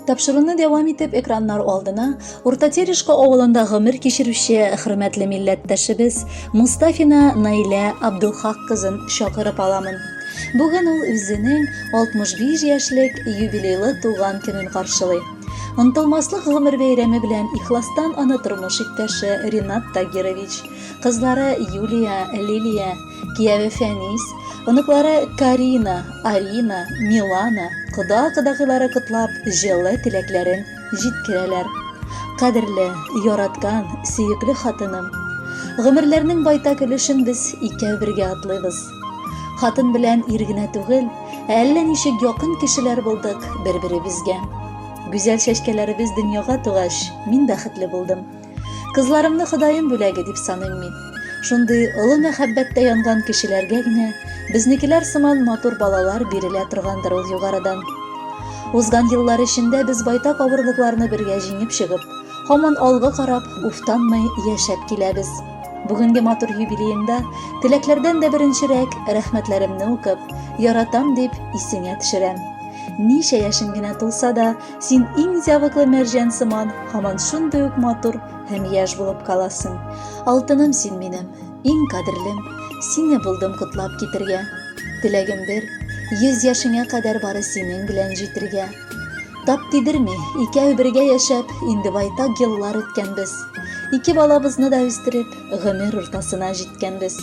Тапшыруны дәвам итеп экраннар алдына Урта Терешка авылында гомер кичерүче хөрмәтле милләттәшебез Мустафина Наилә Абдулхак кызын чакырып аламын. Бүген ул үзенең 65 яшьлек юбилейлы туган көнен каршылый. Онытылмаслык гомер бәйрәме белән ихластан аны тормыш иптәше Ринат Тагирович, кызлары Юлия, Лилия, кияве Фәнис, оныклары Карина, Арина, Милана, кода-кодагылары котлап, җылы теләкләрен җиткерәләр. Кадерле, яраткан, сөекле хатыным, гомерләрнең байтак өлешен без икәү бергә атлыйбыз. Хатын белән ир генә түгел, әллә ничек якын кешеләр булдык бер-беребезгә. Гүзәл чәчкәләребез дөньяга тугач, мин бәхетле булдым. Кызларымны Ходаем бүләге дип саныйм мин. Шундый олы мәхәббәттә янган кешеләргә генә безнекеләр сыман матур балалар бирелә торгандыр ул югарыдан. Узган еллар эчендә без байтак авырлыкларны бергә җиңеп чыгып, һаман алга карап, уфтанмый яшәп киләбез. Бүгенге матур юбилеемда теләкләрдән дә беренчерәк рәхмәтләремне укып, яратам дип исеңә төшерәм. Ничә яшең генә тулса да, син иң зәвыклы мәрҗән сыман, һаман шундый ук матур һәм яшь булып каласың. Алтыным син минем, иң кадерлем, сине булдым котлап китергә. Теләгем бер, 100 яшеңә кадәр бары синең белән җитергә. Тап тидерми, икәү бергә яшәп, инде байтак еллар үткәнбез. Ике балабызны да үстереп, гомер уртасына җиткәнбез.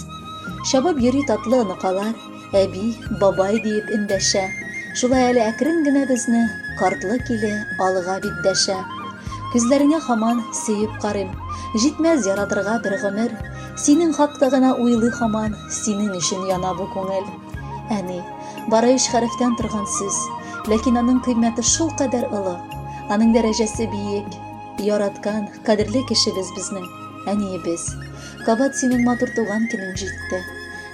Чабып йөри татлы оныкалар, әби, бабай диеп эндәшә. Шулай әле әкрен генә безне картлы киле алыга бит дәшә. Күзләреңә һаман сөеп карыйм, җитмәс яратырга бер гомер. Синең хакта гына уйлый һаман, синең өчен яна бу күңел. Әни, бары 3 хәрефтән торган сүз, ләкин аның кыйммәте шул кадәр олы, аның дәрәҗәсе биек. Яраткан, кадерле кешебез безнең, әниебез. Кабат синең матур туган көнең җитте.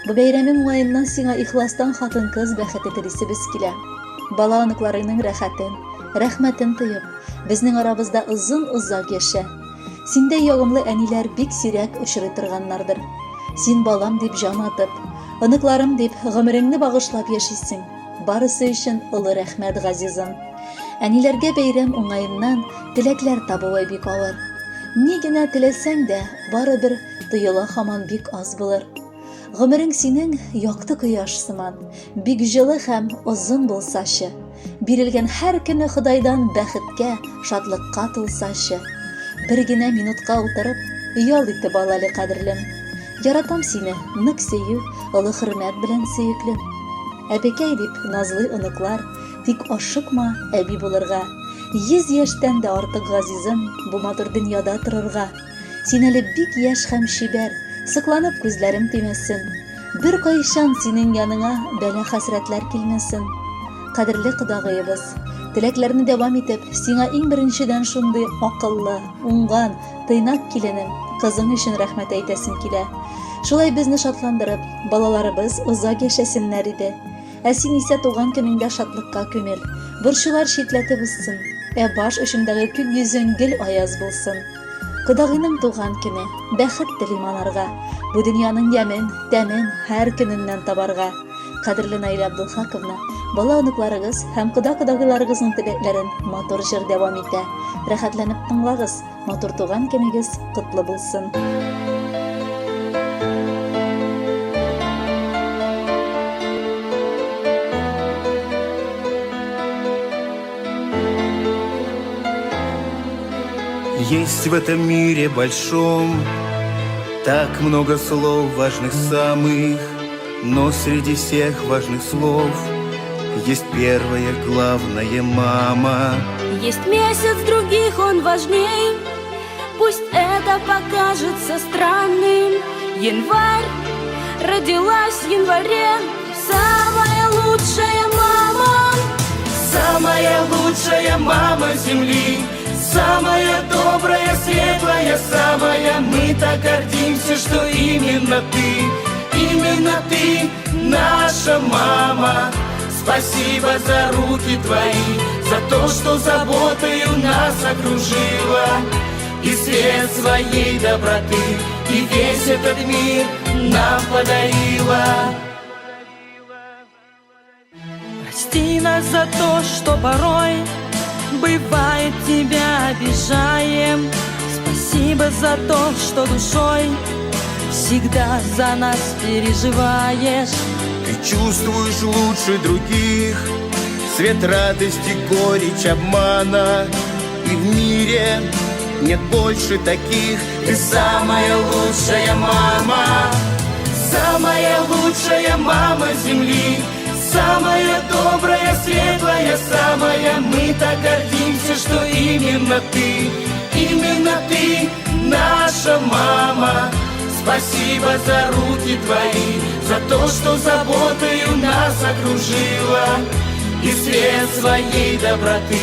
Бу бәйрәмең уңаеннан сиңа ихластан хатын-кыз бәхете телисебез килә. Бала оныкларының рәхәтен, рәхмәтен тоеп, безнең арабызда озын-озак яшә. Синдә ягымлы әниләр бик сирәк очрый торганнардыр. Син балам дип җан атып, оныкларым дип гомереңне багышлап яшисең. Барысы өчен олы рәхмәт, газизым. Әниләргә бәйрәм уңаеннан теләкләр табуы бик авыр. Ни генә теләсәң дә, барыбер тоела һаман бик аз булыр. Гомерең синең якты кояш сыман, бик җылы һәм озын булсачы. Бирелгән һәр көне Ходайдан бәхеткә, шатлыкка тулсачы. Бер генә минутка утырып, ял итеп ал әле кадерлем. Яратам сине, нык сөю, олы хөрмәт белән сөеклем. Әбекәй дип назлый оныклар, тик ашыкма әби булырга. 100 яшьтән дә артык, газизым, бу матур дөньяда торырга. Син әле бик яшь һәм шибәр, сыкланып күзләрем тимәсен. Бер кайчан синең яныңа бәла хәсрәтләр килмәсен. Кадерле кодагыебыз, теләкләрне дәвам итеп, сиңа иң беренчедән шундый акыллы, уңган, тыйнак киленем, кызың өчен рәхмәт әйтәсем килә. Шулай безне шатландырып, балаларыбыз озак яшәсеннәр иде. Ә син исә туган көнеңдә шатлыкка күмел, борчулар читләтеп узсын, баш очындагы күк йөзең гел аяз булсын. Кодагыйның туган көне, бәхет телим анарга, бу дөньяның ямен, тәмен һәр көненнән табарга. Кадерле Наилә Абдулхаковна, бала оныкларыгыз һәм кода-кодагыйларыгызның теләкләрен матур җыр дәвам итә. Рәхәтләнеп тыңлагыз, матур туган көнегез котлы булсын. Есть в этом мире большом так много слов важных самых, но среди всех важных слов есть первое главное — мама. Есть месяц, других он важней, пусть это покажется странным. Январь, родилась в январе самая лучшая мама. Самая лучшая мама земли, самая добрая, светлая, самая. Мы так гордимся, что именно ты, наша мама. Спасибо за руки твои, за то, что заботою нас окружила, и свет своей доброты, и весь этот мир нам подарила. Прости нас за то, что порой бывает, тебя обижаем. Спасибо за то, что душой всегда за нас переживаешь. Ты чувствуешь лучше других свет радости, горечь обмана. И в мире нет больше таких. Ты самая лучшая мама, самая лучшая мама земли, самая добрая, светлая, самая. Мы так гордимся, что именно ты наша мама. Спасибо за руки твои, за то, что заботою нас окружила, и свет своей доброты,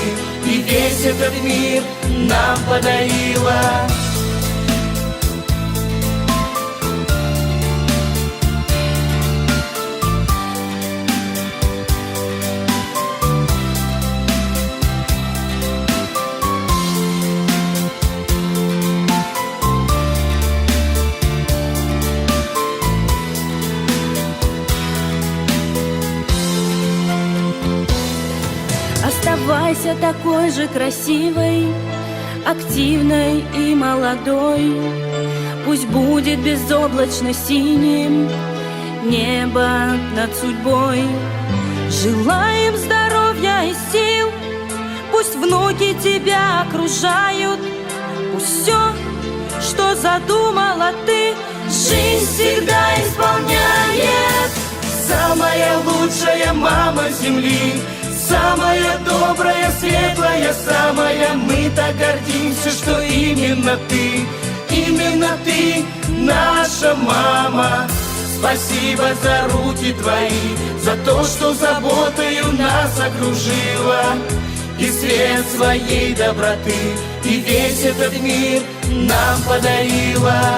и весь этот мир нам подарила. Оставайся такой же красивой, активной и молодой. Пусть будет безоблачно синим небо над судьбой. Желаем здоровья и сил, пусть внуки тебя окружают. Пусть все, что задумала ты, жизнь всегда исполняет. Самая лучшая мама земли, самая добрая, светлая, самая. Мы так гордимся, что именно ты наша мама. Спасибо за руки твои, за то, что заботою нас окружила, и свет своей доброты, и весь этот мир нам подарила.